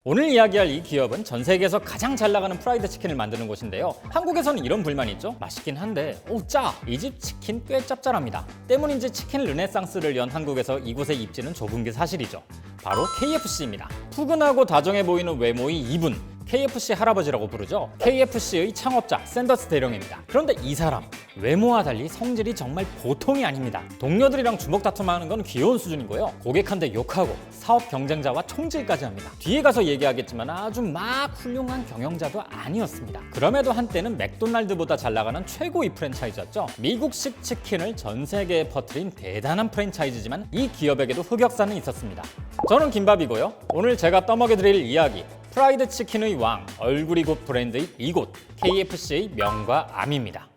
오늘 이야기할 이 기업은 전 세계에서 가장 잘 나가는 프라이드 치킨을 만드는 곳인데요. 한국에서는 이런 불만이 있죠. 맛있긴 한데 짜! 이 집 치킨 꽤 짭짤합니다. 때문인지 치킨 르네상스를 연 한국에서 이곳의 입지는 좁은 게 사실이죠. 바로 KFC입니다. 푸근하고 다정해 보이는 외모의 이분, KFC 할아버지라고 부르죠. KFC의 창업자 샌더스 대령입니다. 그런데 이 사람 외모와 달리 성질이 정말 보통이 아닙니다. 동료들이랑 주먹 다툼하는 건 귀여운 수준이고요. 고객한테 욕하고 사업 경쟁자와 총질까지 합니다. 뒤에 가서 얘기하겠지만 아주 막 훌륭한 경영자도 아니었습니다. 그럼에도 한때는 맥도날드보다 잘 나가는 최고의 프랜차이즈였죠. 미국식 치킨을 전 세계에 퍼뜨린 대단한 프랜차이즈지만 이 기업에게도 흑역사는 있었습니다. 저는 김밥이고요. 오늘 제가 떠먹여드릴 이야기, 프라이드 치킨의 왕, 얼굴이 곧 브랜드의 이곳 KFC의 명과 암입니다.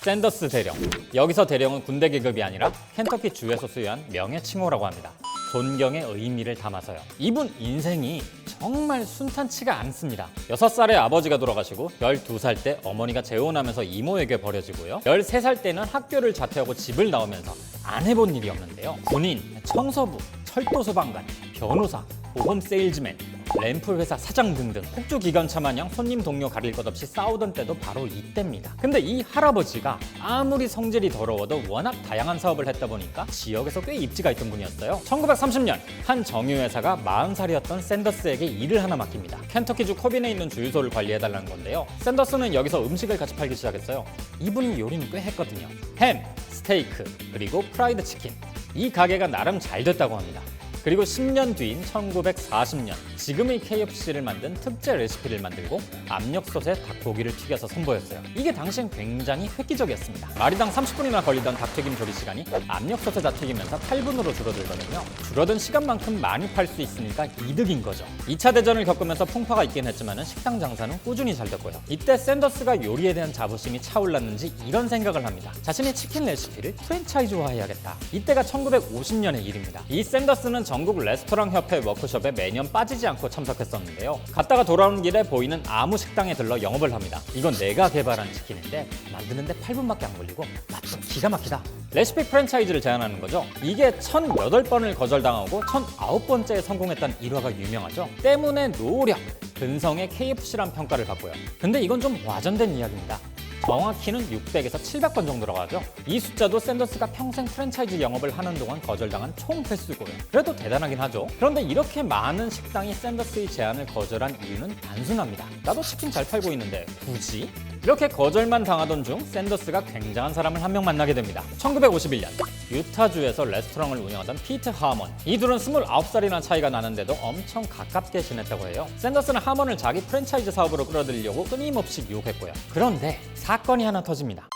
샌더스 대령. 여기서 대령은 군대 계급이 아니라 켄터키 주에서 수여한 명예 칭호라고 합니다. 존경의 의미를 담아서요. 이분 인생이 정말 순탄치가 않습니다. 6살에 아버지가 돌아가시고 12살 때 어머니가 재혼하면서 이모에게 버려지고요. 13살 때는 학교를 자퇴하고 집을 나오면서 안 해본 일이 없는데요. 군인, 청소부, 철도 소방관, 변호사, 보험 세일즈맨, 램프 회사 사장 등등 폭주 기관차 마냥 손님 동료 가릴 것 없이 싸우던 때도 바로 이때입니다. 근데 이 할아버지가 아무리 성질이 더러워도 워낙 다양한 사업을 했다 보니까 지역에서 꽤 입지가 있던 분이었어요. 1930년 한 정유회사가 40살이었던 샌더스에게 일을 하나 맡깁니다. 켄터키주 코빈에 있는 주유소를 관리해달라는 건데요. 샌더스는 여기서 음식을 같이 팔기 시작했어요. 이분이 요리는 꽤 했거든요. 햄, 스테이크, 그리고 프라이드 치킨. 이 가게가 나름 잘 됐다고 합니다. 그리고 10년 뒤인 1940년 지금의 KFC를 만든 특제 레시피를 만들고 압력솥에 닭고기를 튀겨서 선보였어요. 이게 당시엔 굉장히 획기적이었습니다. 마리당 30분이나 걸리던 닭튀김 조리 시간이 압력솥에다 튀기면서 8분으로 줄어들거든요. 줄어든 시간만큼 많이 팔 수 있으니까 이득인 거죠. 2차 대전을 겪으면서 풍파가 있긴 했지만 식당 장사는 꾸준히 잘 됐고요. 이때 샌더스가 요리에 대한 자부심이 차올랐는지 이런 생각을 합니다. 자신의 치킨 레시피를 프랜차이즈화해야겠다. 이때가 1950년의 일입니다. 이 샌더스는 전국 레스토랑 협회 워크숍에 매년 빠지지 않고 참석했었는데요. 갔다가 돌아오는 길에 보이는 아무 식당에 들러 영업을 합니다. 이건 내가 개발한 치킨인데 만드는데 8분밖에 안 걸리고 맛도 기가 막히다. 레시피 프랜차이즈를 제안하는 거죠. 이게 1008번을 거절당하고 1009번째에 성공했다는 일화가 유명하죠. 때문에 노력, 근성의 KFC란 평가를 받고요. 근데 이건 좀 와전된 이야기입니다. 정확히는 600에서 700번 정도라고 하죠. 이 숫자도 샌더스가 평생 프랜차이즈 영업을 하는 동안 거절당한 총 횟수고요. 그래도 대단하긴 하죠. 그런데 이렇게 많은 식당이 샌더스의 제안을 거절한 이유는 단순합니다. 나도 치킨 잘 팔고 있는데 굳이? 이렇게 거절만 당하던 중 샌더스가 굉장한 사람을 한 명 만나게 됩니다. 1951년 유타주에서 레스토랑을 운영하던 피트 하먼. 이 둘은 29살이나 차이가 나는데도 엄청 가깝게 지냈다고 해요. 샌더스는 하먼을 자기 프랜차이즈 사업으로 끌어들이려고 끊임없이 유혹했고요. 그런데 사건이 하나 터집니다.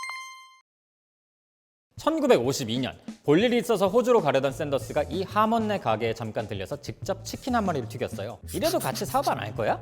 1952년 볼 일이 있어서 호주로 가려던 샌더스가 이 하먼네 가게에 잠깐 들려서 직접 치킨 한 마리를 튀겼어요. 이래도 같이 사업 안 할 거야?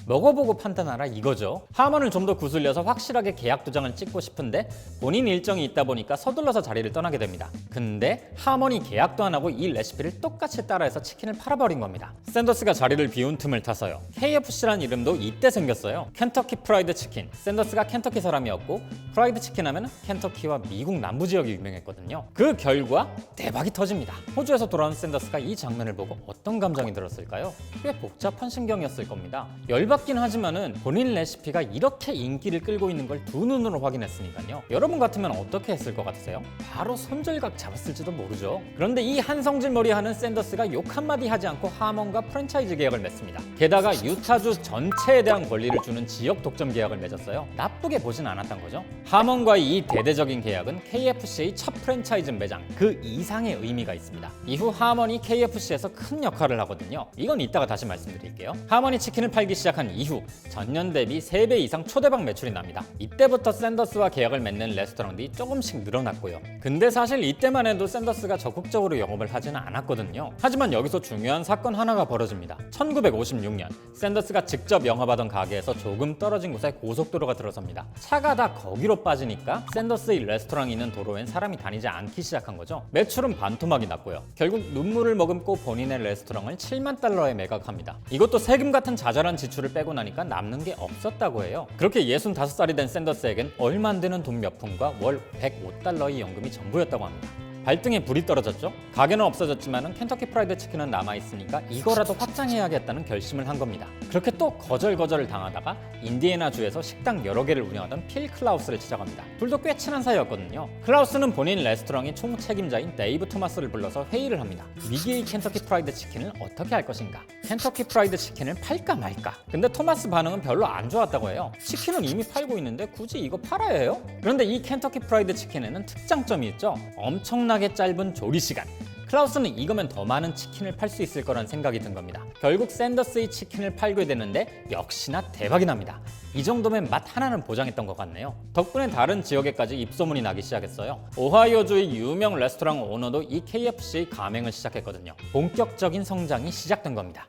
먹어보고 판단하라 이거죠. 하먼을 좀 더 구슬려서 확실하게 계약 도장을 찍고 싶은데 본인 일정이 있다 보니까 서둘러서 자리를 떠나게 됩니다. 근데 하먼이 계약도 안 하고 이 레시피를 똑같이 따라해서 치킨을 팔아버린 겁니다. 샌더스가 자리를 비운 틈을 타서요. KFC란 이름도 이때 생겼어요. 켄터키 프라이드 치킨. 샌더스가 켄터키 사람이었고 프라이드 치킨 하면 켄터키와 미국 남부 지역이 유명했거든요. 그 결과 대박이 터집니다. 호주에서 돌아온 샌더스가 이 장면을 보고 어떤 감정이 들었을까요? 꽤 복잡한 심경이었을 겁니다. 열받긴 하지만은 본인 레시피가 이렇게 인기를 끌고 있는 걸 두 눈으로 확인했으니까요. 여러분 같으면 어떻게 했을 것 같으세요? 바로 손절각 잡았을지도 모르죠. 그런데 이 한성질머리 하는 샌더스가 욕 한마디 하지 않고 하먼과 프랜차이즈 계약을 맺습니다. 게다가 유타주 전체에 대한 권리를 주는 지역 독점 계약을 맺었어요. 나쁘게 보진 않았던 거죠. 하먼과의 이 대대적인 계약은 KFC의 첫 프랜차이즈 매장 그 이상의 의미가 있습니다. 이후 하먼이 KFC에서 큰 역할을 하거든요. 이건 이따가 다시 말씀드릴게요. 하먼이 치킨을 팔기 시작한 이후 전년 대비 3배 이상 초대박 매출이 납니다. 이때부터 샌더스와 계약을 맺는 레스토랑들이 조금씩 늘어났고요. 근데 사실 이때만 해도 샌더스가 적극적으로 영업을 하지는 않았거든요. 하지만 여기서 중요한 사건 하나가 벌어집니다. 1956년 샌더스가 직접 영업하던 가게에서 조금 떨어진 곳에 고속도로가 들어섭니다. 차가 다 거기로 빠지니까 샌더스의 레스토랑이 있는 도로엔 사람이 다니지 않기 시작한 거죠. 매출은 반토막이 났고요. 결국 눈물을 머금고 본인의 레스토랑을 7만 달러에 매각합니다. 이것도 세금 같은 자잘한 지출을 빼고 나니까 남는 게 없었다고 해요. 그렇게 65살이 된 샌더스에겐 얼마 안 되는 돈 몇 푼과 월 105달러의 연금이 전부였다고 합니다. 발등에 불이 떨어졌죠. 가게는 없어졌지만 켄터키 프라이드 치킨은 남아있으니까 이거라도 확장해야겠다는 결심을 한 겁니다. 그렇게 또 거절을 당하다가 인디애나주에서 식당 여러 개를 운영하던 필 클라우스를 찾아갑니다. 둘도 꽤 친한 사이였거든요. 클라우스는 본인 레스토랑의 총책임자인 데이브 토마스를 불러서 회의를 합니다. 위기의 켄터키 프라이드 치킨을 어떻게 할 것인가? 켄터키 프라이드 치킨을 팔까 말까? 근데 토마스 반응은 별로 안 좋았다고 해요. 치킨은 이미 팔고 있는데 굳이 이거 팔아야 해요? 그런데 이 켄터키 프라이드 치킨에는 특장점이 있죠. 엄청나게 짧은 조리 시간. 클라우스는 이거면 더 많은 치킨을 팔 수 있을 거란 생각이 든 겁니다. 결국 샌더스의 치킨을 팔게 되는데 역시나 대박이 납니다. 이 정도면 맛 하나는 보장했던 것 같네요. 덕분에 다른 지역에까지 입소문이 나기 시작했어요. 오하이오주의 유명 레스토랑 오너도 이 KFC의 가맹을 시작했거든요. 본격적인 성장이 시작된 겁니다.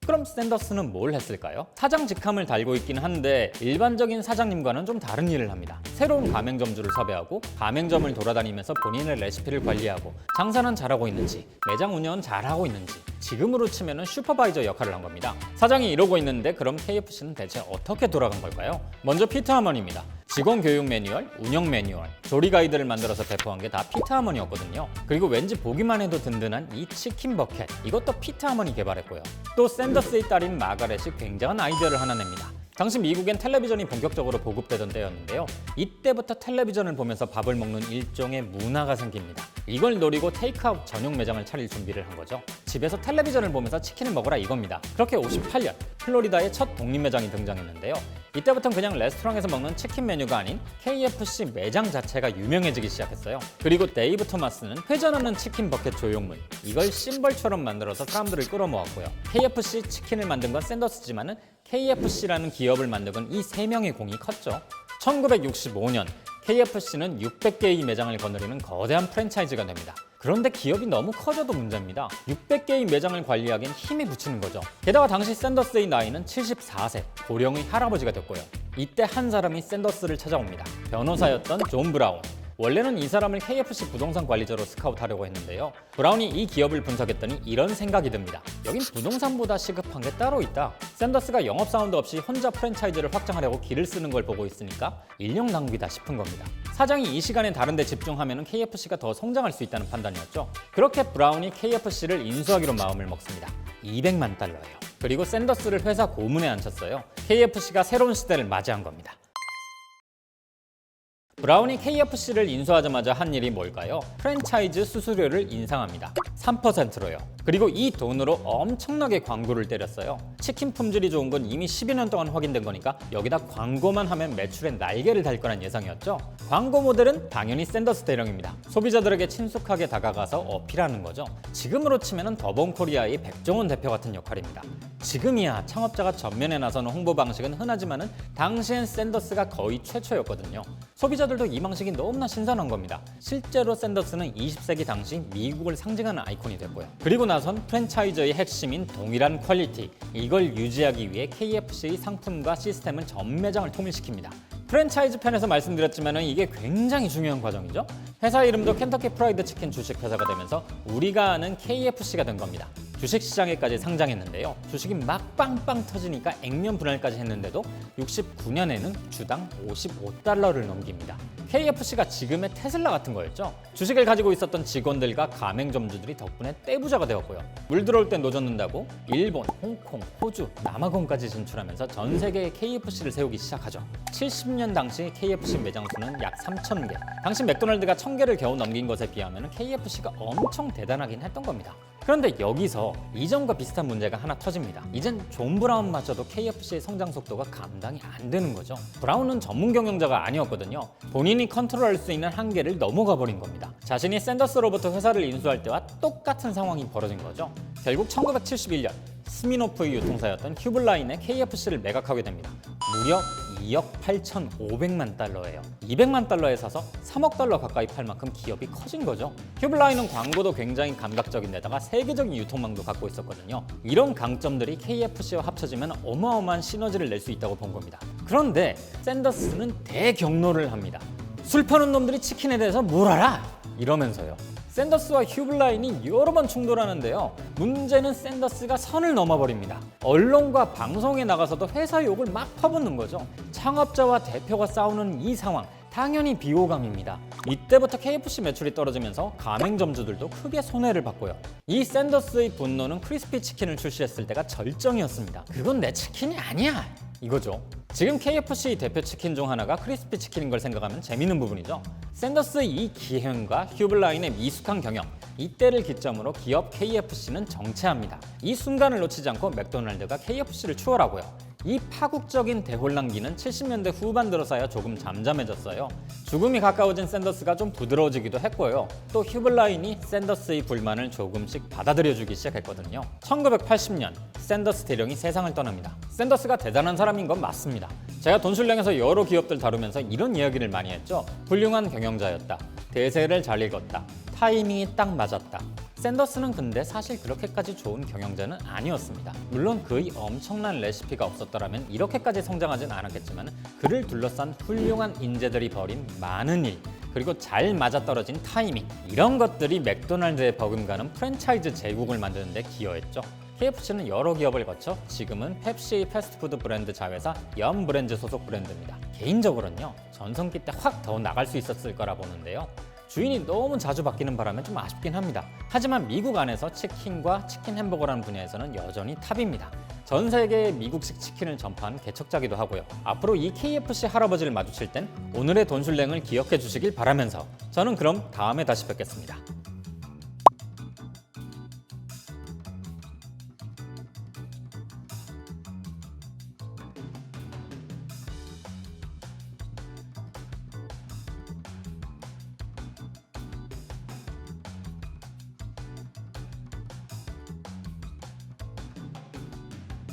그럼 샌더스는 뭘 했을까요? 사장 직함을 달고 있긴 한데 일반적인 사장님과는 좀 다른 일을 합니다. 새로운 가맹점주를 섭외하고 가맹점을 돌아다니면서 본인의 레시피를 관리하고 장사는 잘하고 있는지 매장 운영은 잘하고 있는지 지금으로 치면 슈퍼바이저 역할을 한 겁니다. 사장이 이러고 있는데 그럼 KFC는 대체 어떻게 돌아간 걸까요? 먼저 피터 하머니입니다. 직원 교육 매뉴얼, 운영 매뉴얼, 조리 가이드를 만들어서 배포한 게 다 피터 하머니였거든요. 그리고 왠지 보기만 해도 든든한 이 치킨 버켓, 이것도 피터 하머니 개발했고요. 또 샌더스의 딸인 마가렛이 굉장한 아이디어를 하나 냅니다. 당시 미국엔 텔레비전이 본격적으로 보급되던 때였는데요. 이때부터 텔레비전을 보면서 밥을 먹는 일종의 문화가 생깁니다. 이걸 노리고 테이크아웃 전용 매장을 차릴 준비를 한 거죠. 집에서 텔레비전을 보면서 치킨을 먹어라 이겁니다. 그렇게 58년 플로리다의 첫 독립매장이 등장했는데요. 이때부터는 그냥 레스토랑에서 먹는 치킨 메뉴가 아닌 KFC 매장 자체가 유명해지기 시작했어요. 그리고 데이브 토마스는 회전하는 치킨 버켓 조형물, 이걸 심벌처럼 만들어서 사람들을 끌어모았고요. KFC 치킨을 만든 건 샌더스지만은 KFC라는 기업을 만든 건 이 세 명의 공이 컸죠. 1965년 KFC는 600개의 매장을 거느리는 거대한 프랜차이즈가 됩니다. 그런데 기업이 너무 커져도 문제입니다. 600개의 매장을 관리하기엔 힘이 붙이는 거죠. 게다가 당시 샌더스의 나이는 74세, 고령의 할아버지가 됐고요. 이때 한 사람이 샌더스를 찾아옵니다. 변호사였던 존 브라운. 원래는 이 사람을 KFC 부동산 관리자로 스카우트하려고 했는데요. 브라운이 이 기업을 분석했더니 이런 생각이 듭니다. 여긴 부동산보다 시급한 게 따로 있다. 샌더스가 영업 사운드 없이 혼자 프랜차이즈를 확장하려고 길을 쓰는 걸 보고 있으니까 인력 낭비다 싶은 겁니다. 사장이 이 시간에 다른 데 집중하면 KFC가 더 성장할 수 있다는 판단이었죠. 그렇게 브라운이 KFC를 인수하기로 마음을 먹습니다. 200만 달러예요. 그리고 샌더스를 회사 고문에 앉혔어요. KFC가 새로운 시대를 맞이한 겁니다. 브라운이 KFC를 인수하자마자 한 일이 뭘까요? 프랜차이즈 수수료를 인상합니다. 3%로요. 그리고 이 돈으로 엄청나게 광고를 때렸어요. 치킨 품질이 좋은 건 이미 12년 동안 확인된 거니까 여기다 광고만 하면 매출에 날개를 달 거란 예상이었죠. 광고 모델은 당연히 샌더스 대령입니다. 소비자들에게 친숙하게 다가가서 어필하는 거죠. 지금으로 치면 더본코리아의 백종원 대표 같은 역할입니다. 지금이야 창업자가 전면에 나서는 홍보 방식은 흔하지만은 당시엔 샌더스가 거의 최초였거든요. 소비자들도 이 방식이 너무나 신선한 겁니다. 실제로 샌더스는 20세기 당시 미국을 상징하는 아이콘이 됐고요. 그리고 나선 프랜차이저의 핵심인 동일한 퀄리티, 이걸 유지하기 위해 KFC의 상품과 시스템은 전 매장을 통일시킵니다. 프랜차이즈 편에서 말씀드렸지만 이게 굉장히 중요한 과정이죠. 회사 이름도 켄터키 프라이드 치킨 주식회사가 되면서 우리가 아는 KFC가 된 겁니다. 주식시장에까지 상장했는데요. 주식이 막 빵빵 터지니까 액면 분할까지 했는데도 69년에는 주당 55달러를 넘깁니다. KFC가 지금의 테슬라 같은 거였죠. 주식을 가지고 있었던 직원들과 가맹점주들이 덕분에 떼부자가 되었고요. 물 들어올 때 노젓는다고 일본, 홍콩, 호주, 남아공까지 진출하면서 전 세계에 KFC를 세우기 시작하죠. 70년 당시 KFC 매장 수는 약 3,000개. 당시 맥도날드가 1,000개를 겨우 넘긴 것에 비하면 KFC가 엄청 대단하긴 했던 겁니다. 그런데 여기서 이전과 비슷한 문제가 하나 터집니다. 이젠 존 브라운마저도 KFC의 성장 속도가 감당이 안 되는 거죠. 브라운은 전문 경영자가 아니었거든요. 본인이 컨트롤할 수 있는 한계를 넘어가 버린 겁니다. 자신이 샌더스로부터 회사를 인수할 때와 똑같은 상황이 벌어진 거죠. 결국 1971년 스미노프의 유통사였던 휴블라인에 KFC를 매각하게 됩니다. 무려 2억 8,500만 달러예요. 200만 달러에 사서 3억 달러 가까이 팔 만큼 기업이 커진 거죠. 휴블라인은 광고도 굉장히 감각적인 데다가 세계적인 유통망도 갖고 있었거든요. 이런 강점들이 KFC와 합쳐지면 어마어마한 시너지를 낼 수 있다고 본 겁니다. 그런데 샌더스는 대경로를 합니다. 술 파는 놈들이 치킨에 대해서 뭘 알아? 이러면서요. 샌더스와 휴블라인이 여러 번 충돌하는데요. 문제는 샌더스가 선을 넘어버립니다. 언론과 방송에 나가서도 회사 욕을 막 퍼붓는 거죠. 창업자와 대표가 싸우는 이 상황, 당연히 비호감입니다. 이때부터 KFC 매출이 떨어지면서 가맹점주들도 크게 손해를 봤고요. 이 샌더스의 분노는 크리스피 치킨을 출시했을 때가 절정이었습니다. 그건 내 치킨이 아니야! 이거죠. 지금 KFC 대표 치킨 중 하나가 크리스피 치킨인 걸 생각하면 재밌는 부분이죠. 샌더스의 이 기행과 휴블라인의 미숙한 경영, 이때를 기점으로 기업 KFC는 정체합니다. 이 순간을 놓치지 않고 맥도날드가 KFC를 추월하고요. 이 파국적인 대혼란기는 70년대 후반 들어서야 조금 잠잠해졌어요. 죽음이 가까워진 샌더스가 좀 부드러워지기도 했고요. 또 휴블라인이 샌더스의 불만을 조금씩 받아들여주기 시작했거든요. 1980년 샌더스 대령이 세상을 떠납니다. 샌더스가 대단한 사람인 건 맞습니다. 제가 돈슐랭에서 여러 기업들 다루면서 이런 이야기를 많이 했죠. 훌륭한 경영자였다. 대세를 잘 읽었다. 타이밍이 딱 맞았다. 샌더스는 근데 사실 그렇게까지 좋은 경영자는 아니었습니다. 물론 그의 엄청난 레시피가 없었더라면 이렇게까지 성장하진 않았겠지만 그를 둘러싼 훌륭한 인재들이 벌인 많은 일, 그리고 잘 맞아떨어진 타이밍, 이런 것들이 맥도날드에 버금가는 프랜차이즈 제국을 만드는 데 기여했죠. KFC는 여러 기업을 거쳐 지금은 펩시 패스트푸드 브랜드 자회사 염브랜드 소속 브랜드입니다. 개인적으로는요, 전성기 때 확 더 나갈 수 있었을 거라 보는데요. 주인이 너무 자주 바뀌는 바람에 좀 아쉽긴 합니다. 하지만 미국 안에서 치킨과 치킨 햄버거라는 분야에서는 여전히 탑입니다. 전 세계에 미국식 치킨을 전파한 개척자기도 하고요. 앞으로 이 KFC 할아버지를 마주칠 땐 오늘의 돈슐랭을 기억해 주시길 바라면서 저는 그럼 다음에 다시 뵙겠습니다.